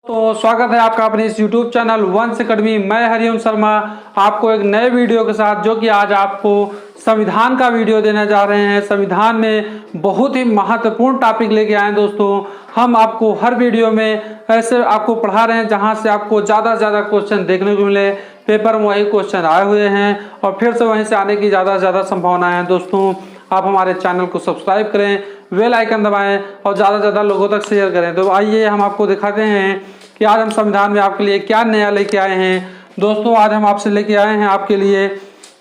तो स्वागत है आपका अपने इस YouTube चैनल वंश अकेडमी। मैं हरिओम शर्मा आपको एक नए वीडियो के साथ, जो कि आज आपको संविधान का वीडियो देने जा रहे हैं। संविधान में बहुत ही महत्वपूर्ण टॉपिक लेके आए हैं दोस्तों। हम आपको हर वीडियो में ऐसे आपको पढ़ा रहे हैं जहां से आपको ज़्यादा से ज़्यादा क्वेश्चन देखने को मिले। पेपर में वही क्वेश्चन आए हुए हैं और फिर से वहीं से आने की ज़्यादा से ज़्यादा संभावना है दोस्तों। आप हमारे चैनल को सब्सक्राइब करें, बेल आइकन दबाएं और ज़्यादा से ज़्यादा लोगों तक शेयर करें। तो आइए हम आपको दिखाते हैं कि आज हम संविधान में आपके लिए क्या नया लेके आए हैं। दोस्तों आज हम आपसे लेके आए हैं आपके लिए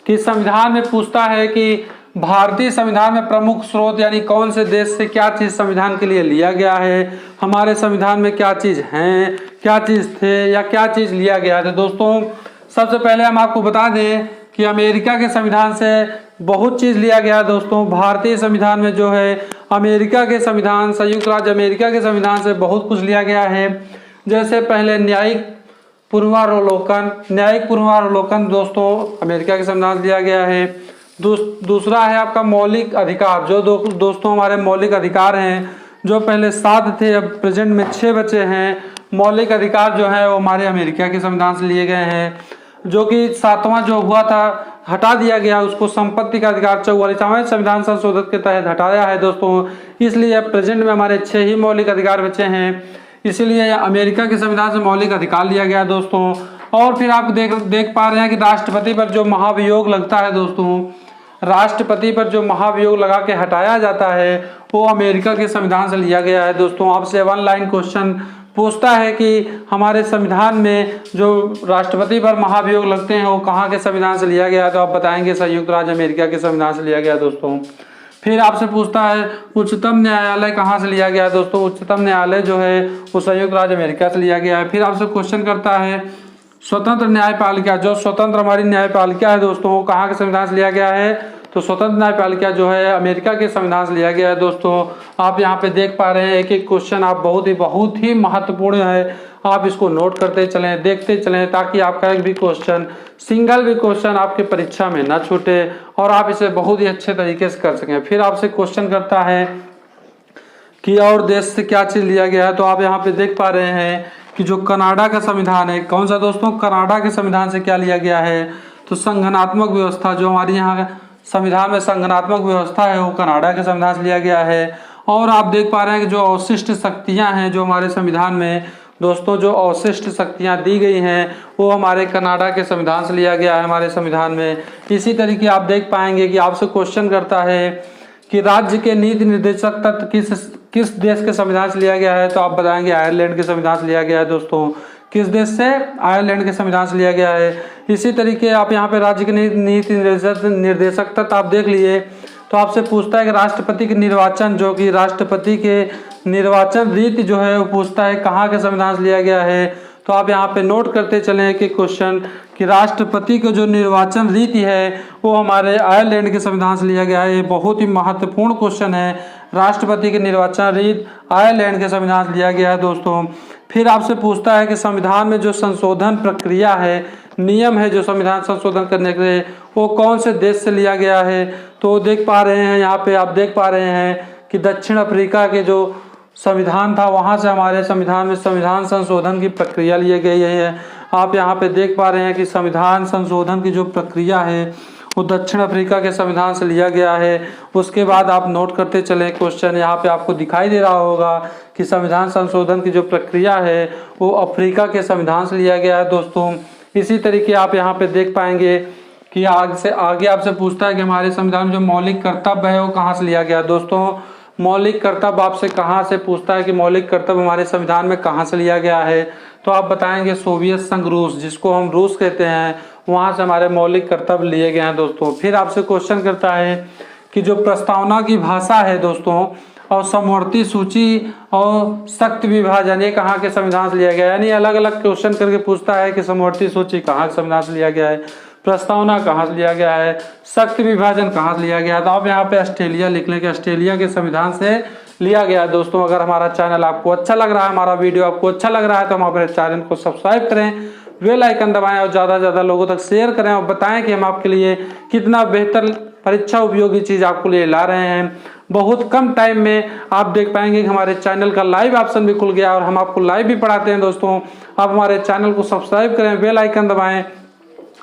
कि संविधान में पूछता है कि भारतीय संविधान में प्रमुख स्रोत यानी कौन से देश से क्या चीज़ संविधान के लिए लिया गया है, हमारे संविधान में क्या चीज़ हैं, क्या चीज़ थे या क्या चीज़ लिया गया है। दोस्तों सबसे पहले हम आपको बता दें कि अमेरिका के संविधान से बहुत चीज़ लिया गया है। दोस्तों भारतीय संविधान में जो है अमेरिका के संविधान, संयुक्त राज्य अमेरिका के संविधान से बहुत कुछ लिया गया है। जैसे पहले न्यायिक पूर्वावलोकन दोस्तों अमेरिका के संविधान से लिया गया है। दूसरा है आपका मौलिक अधिकार, जो दोस्तों हमारे मौलिक अधिकार हैं, जो पहले 7 थे अब प्रेजेंट में 6 बचे हैं। मौलिक अधिकार जो है वो हमारे अमेरिका के संविधान से लिए गए हैं, जो कि 7वां जो हुआ था हटा दिया गया, उसको संपत्ति का अधिकार 44वें संविधान संशोधन के तहत हटाया है दोस्तों। इसलिए अब प्रेजेंट में हमारे 6 ही मौलिक अधिकार बचे हैं, इसीलिए अमेरिका के संविधान से मौलिक अधिकार लिया गया दोस्तों। और फिर आप देख पा रहे हैं कि राष्ट्रपति पर जो महाभियोग लगता है दोस्तों, राष्ट्रपति पर जो महाभियोग लगा के हटाया जाता है वो अमेरिका के संविधान से लिया गया है दोस्तों। आपसे 1 लाइन क्वेश्चन पूछता है कि हमारे संविधान में जो राष्ट्रपति पर महाभियोग लगते हैं वो कहाँ के संविधान से लिया गया है, तो आप बताएंगे संयुक्त राज्य अमेरिका के संविधान से लिया गया दोस्तों। फिर आपसे पूछता है उच्चतम न्यायालय कहाँ से लिया गया है दोस्तों, उच्चतम न्यायालय जो है वो संयुक्त राज्य अमेरिका से लिया गया है। फिर आपसे क्वेश्चन करता है स्वतंत्र न्यायपालिका, जो स्वतंत्र हमारी न्यायपालिका है दोस्तों वो कहाँ के संविधान से लिया गया है, तो स्वतंत्र न्यायपालिका जो है अमेरिका के संविधान से लिया गया है दोस्तों। आप यहाँ पे देख पा रहे हैं एक एक क्वेश्चन आप बहुत ही महत्वपूर्ण है, आप इसको नोट करते चलें, देखते चलें, ताकि आपका एक भी क्वेश्चन, सिंगल भी क्वेश्चन आपके परीक्षा में ना छूटे और आप इसे बहुत ही अच्छे तरीके से कर सकें। फिर आपसे क्वेश्चन करता है कि और देश से क्या चीज़ लिया गया है, तो आप यहाँ पे देख पा रहे हैं कि जो कनाडा का संविधान है, कौन सा दोस्तों, कनाडा के संविधान से क्या लिया गया है, तो संगठनात्मक व्यवस्था, जो हमारी यहाँ संविधान में संगठनात्मक व्यवस्था है वो कनाडा के संविधान से लिया गया है। और आप देख पा रहे हैं कि जो अवशिष्ट शक्तियाँ हैं जो हमारे संविधान में दोस्तों, जो अवशिष्ट शक्तियाँ दी गई हैं वो हमारे कनाडा के संविधान से लिया गया है हमारे संविधान में। इसी तरीके आप देख पाएंगे कि आपसे क्वेश्चन करता है कि राज्य के नीति निर्देशक तत्व किस देश के संविधान से लिया गया है, तो आप बताएंगे आयरलैंड के संविधान से लिया गया है दोस्तों। किस देश से, आयरलैंड के संविधान से लिया गया है। इसी तरीके आप यहाँ पे राज्य के नीति निर्देशक तत्व आप देख लिए, तो आपसे पूछता है कि राष्ट्रपति के निर्वाचन, जो कि राष्ट्रपति के निर्वाचन रीति जो है वो पूछता है कहाँ के संविधान से लिया गया है, तो आप यहाँ पे नोट करते चलें कि क्वेश्चन कि राष्ट्रपति का जो निर्वाचन रीति है वो हमारे आयरलैंड के संविधान से लिया गया है। ये बहुत ही महत्वपूर्ण क्वेश्चन है, राष्ट्रपति के निर्वाचन रीति आयरलैंड के संविधान से लिया गया है दोस्तों। फिर आपसे पूछता है कि संविधान में जो संशोधन प्रक्रिया है, नियम है जो संविधान संशोधन करने के लिए, वो कौन से देश से लिया गया है, तो देख पा रहे हैं यहाँ पे आप देख पा रहे हैं कि दक्षिण अफ्रीका के जो संविधान था वहाँ से हमारे संविधान में संविधान संशोधन की प्रक्रिया ली गई है। आप यहाँ पे देख पा रहे हैं कि संविधान संशोधन की जो प्रक्रिया है वो दक्षिण अफ्रीका के संविधान से लिया गया है। उसके बाद आप नोट करते चलें क्वेश्चन, यहाँ पे आपको दिखाई दे रहा होगा कि संविधान संशोधन की जो प्रक्रिया है वो अफ्रीका के संविधान से लिया गया है दोस्तों। इसी तरीके आप यहाँ पे देख पाएंगे कि आगे आपसे पूछता है कि हमारे संविधान में जो मौलिक कर्तव्य है वो कहाँ से लिया गया दोस्तों। मौलिक कर्तव्य आपसे कहाँ से पूछता है कि मौलिक कर्तव्य हमारे संविधान में कहाँ से लिया गया है, तो आप बताएंगे सोवियत संघ रूस, जिसको हम रूस कहते हैं, वहाँ से हमारे मौलिक कर्तव्य लिए गए हैं दोस्तों। फिर आपसे क्वेश्चन करता है कि जो प्रस्तावना की भाषा है दोस्तों और समवर्ती सूची और शक्ति विभाजन ये कहाँ के संविधान से लिया गया है, यानी अलग अलग क्वेश्चन करके पूछता है कि समवर्ती सूची कहाँ के संविधान से लिया गया है, प्रस्तावना कहाँ से लिया गया है, शक्ति विभाजन कहाँ से लिया गया है, तो आप यहाँ पे ऑस्ट्रेलिया लिख लें कि ऑस्ट्रेलिया के संविधान से लिया गया है दोस्तों। अगर हमारा चैनल आपको अच्छा लग रहा है, हमारा वीडियो आपको अच्छा लग रहा है, तो हमारे चैनल को सब्सक्राइब करें, बेल आइकन दबाएं और ज़्यादा से ज़्यादा लोगों तक शेयर करें और बताएं कि हम आपके लिए कितना बेहतर परीक्षा उपयोगी चीज़ आपके लिए ला रहे हैं। बहुत कम टाइम में आप देख पाएंगे कि हमारे चैनल का लाइव ऑप्शन भी खुल गया और हम आपको लाइव भी पढ़ाते हैं दोस्तों। आप हमारे चैनल को सब्सक्राइब करें, बेल आइकन दबाएं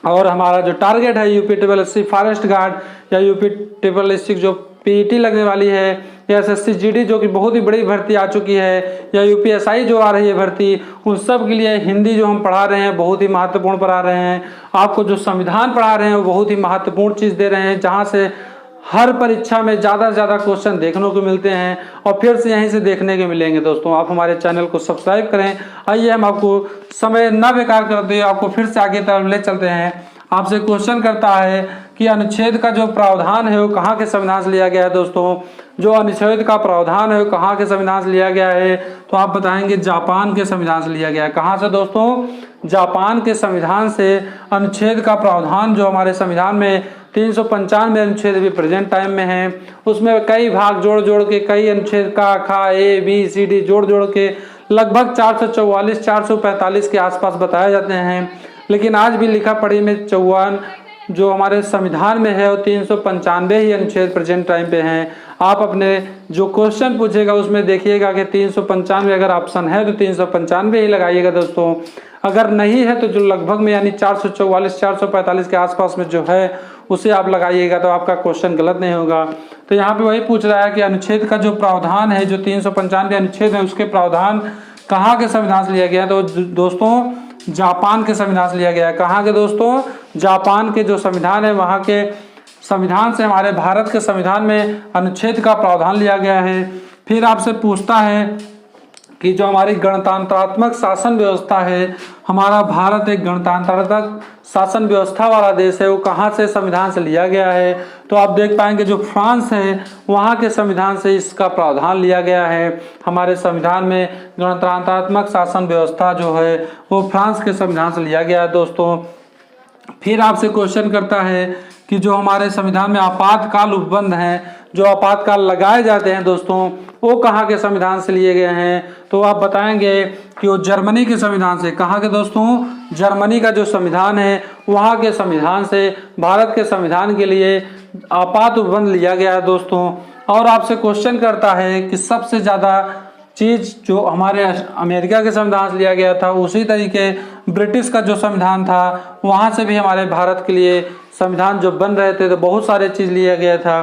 और हमारा जो टारगेट है यूपी 888 फॉरेस्ट गार्ड या यूपी 888 जो पीईटी लगने वाली है या एसएससी जीडी जो कि बहुत ही बड़ी भर्ती आ चुकी है या यूपीएसआई जो आ रही है भर्ती, उन सब के लिए हिंदी जो हम पढ़ा रहे हैं बहुत ही महत्वपूर्ण पढ़ा रहे हैं। आपको जो संविधान पढ़ा रहे हैं वो बहुत ही महत्वपूर्ण चीज़ दे रहे हैं, जहाँ से हर परीक्षा में ज़्यादा से ज़्यादा क्वेश्चन देखने को मिलते हैं और फिर से यहीं से देखने के मिलेंगे। दोस्तों आप हमारे चैनल को सब्सक्राइब करें। आइए हम आपको समय न बेकार करते हुए आपको फिर से आगे तरफ ले चलते हैं। आपसे क्वेश्चन करता है कि अनुच्छेद का जो प्रावधान है वो कहाँ के संविधान से लिया गया है। दोस्तों जो अनुच्छेद का प्रावधान है वो कहाँ के संविधान से लिया गया है, तो आप बताएंगे जापान के संविधान से लिया गया है। कहाँ से दोस्तों? जापान के संविधान से अनुच्छेद का प्रावधान जो हमारे संविधान में 395 अनुच्छेद भी प्रेजेंट टाइम में है, उसमें कई भाग जोड़ जोड़ के कई अनुच्छेद का खा ए बी सी डी जोड़ जोड़ के लगभग 444-445 के आसपास बताए जाते हैं। लेकिन आज भी लिखा पढ़ी में 54 जो हमारे संविधान में है वो 395 ही अनुच्छेद प्रेजेंट टाइम पे हैं। आप अपने जो क्वेश्चन पूछेगा उसमें देखिएगा कि 395 अगर ऑप्शन है तो 395 ही लगाइएगा दोस्तों। अगर नहीं है तो जो लगभग में यानी 444-445 के आसपास में जो है उसे आप लगाइएगा तो आपका क्वेश्चन गलत नहीं होगा। तो यहाँ पे वही पूछ रहा है कि अनुच्छेद का जो प्रावधान है जो 395 अनुच्छेद है उसके प्रावधान कहाँ के संविधान से लिया गया है, तो दोस्तों जापान के संविधान से लिया गया है। कहाँ के दोस्तों? जापान के जो संविधान है वहाँ के संविधान से हमारे भारत के संविधान में अनुच्छेद का प्रावधान लिया गया है। फिर आपसे पूछता है कि जो हमारी गणतंत्रात्मक शासन व्यवस्था है, हमारा भारत एक गणतंत्रात्मक शासन व्यवस्था वाला देश है, वो कहाँ से संविधान से लिया गया है, तो आप देख पाएंगे जो फ्रांस है वहाँ के संविधान से इसका प्रावधान लिया गया है। हमारे संविधान में गणतंत्रात्मक शासन व्यवस्था जो है वो फ्रांस के संविधान से लिया गया है दोस्तों। फिर आपसे क्वेश्चन करता है कि जो हमारे संविधान में आपातकाल उपबंध हैं, जो आपातकाल लगाए जाते हैं दोस्तों, वो कहाँ के संविधान से लिए गए हैं, तो आप बताएंगे कि वो जर्मनी के संविधान से। कहाँ के दोस्तों? जर्मनी का जो संविधान है वहाँ के संविधान से भारत के संविधान के लिए आपात उपबंध लिया गया है दोस्तों। और आपसे क्वेश्चन करता है कि सबसे ज़्यादा चीज़ जो हमारे अमेरिका के संविधान से लिया गया था, उसी तरीके ब्रिटिश का जो संविधान था वहाँ से भी हमारे भारत के लिए संविधान जो बन रहे थे तो बहुत सारे चीज़ लिया गया था।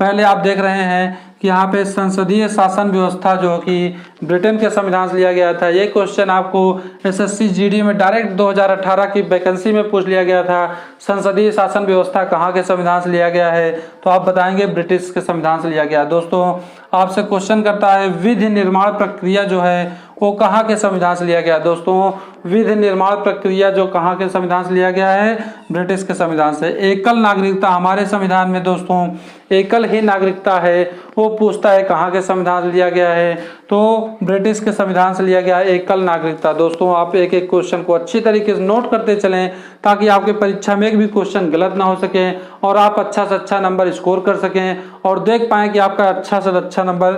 पहले आप देख रहे हैं कि यहाँ पे संसदीय शासन व्यवस्था जो कि ब्रिटेन के संविधान से लिया गया था। ये क्वेश्चन आपको एसएससी जीडी में डायरेक्ट 2018 की वैकेंसी में पूछ लिया गया था। संसदीय शासन व्यवस्था कहाँ के संविधान से लिया गया है, तो आप बताएंगे ब्रिटिश के संविधान से लिया गया। दोस्तों आपसे क्वेश्चन करता है विधि निर्माण प्रक्रिया जो है वो कहाँ के संविधान से लिया गया। दोस्तों विधि निर्माण प्रक्रिया जो कहाँ के संविधान से लिया गया है? ब्रिटिश के संविधान से। एकल नागरिकता हमारे संविधान में दोस्तों एकल ही नागरिकता है, वो पूछता है कहाँ के संविधान से लिया गया है, तो ब्रिटिश के संविधान से लिया गया है एकल नागरिकता। दोस्तों आप एक एक क्वेश्चन को अच्छी तरीके से नोट करते चलें ताकि आपके परीक्षा में एक भी क्वेश्चन गलत ना हो सके और आप अच्छा से अच्छा नंबर स्कोर कर सकें और देख पाएँ कि आपका अच्छा से अच्छा नंबर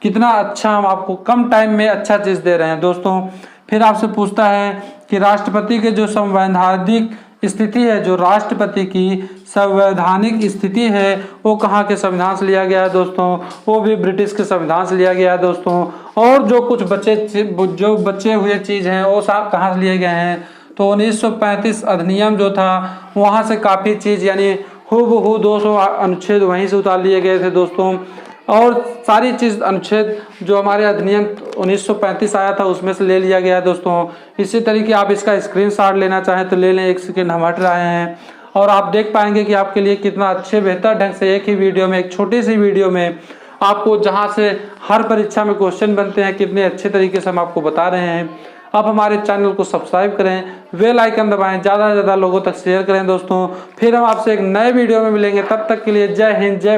कितना अच्छा हम आपको कम टाइम में अच्छा चीज़ दे रहे हैं दोस्तों। फिर आपसे पूछता है कि राष्ट्रपति के जो संवैधानिक स्थिति है, जो राष्ट्रपति की संवैधानिक स्थिति है वो कहाँ के संविधान से लिया गया है दोस्तों? वो भी ब्रिटिश के संविधान से लिया गया है दोस्तों। और जो कुछ बचे हुए चीज़ हैं वो सब कहाँ से लिए गए हैं, तो 1935 अधिनियम जो था वहाँ से काफ़ी चीज़ यानी हूबहू 200 अनुच्छेद वहीं से उतार लिए गए थे दोस्तों। और सारी चीज़ अनुच्छेद जो हमारे अधिनियम 1935 आया था उसमें से ले लिया गया है दोस्तों। इसी तरीके आप इसका स्क्रीनशॉट लेना चाहें तो ले लें, एक सेकेंड हम हट रहे हैं और आप देख पाएंगे कि आपके लिए कितना अच्छे बेहतर ढंग से एक ही वीडियो में, एक छोटी सी वीडियो में आपको जहां से हर परीक्षा में क्वेश्चन बनते हैं कितने अच्छे तरीके से हम आपको बता रहे हैं। आप हमारे चैनल को सब्सक्राइब करें, बेल आइकन दबाएं, ज़्यादा से ज़्यादा लोगों तक शेयर करें दोस्तों। फिर हम आपसे एक नए वीडियो में मिलेंगे, तब तक के लिए जय हिंद जय भारत।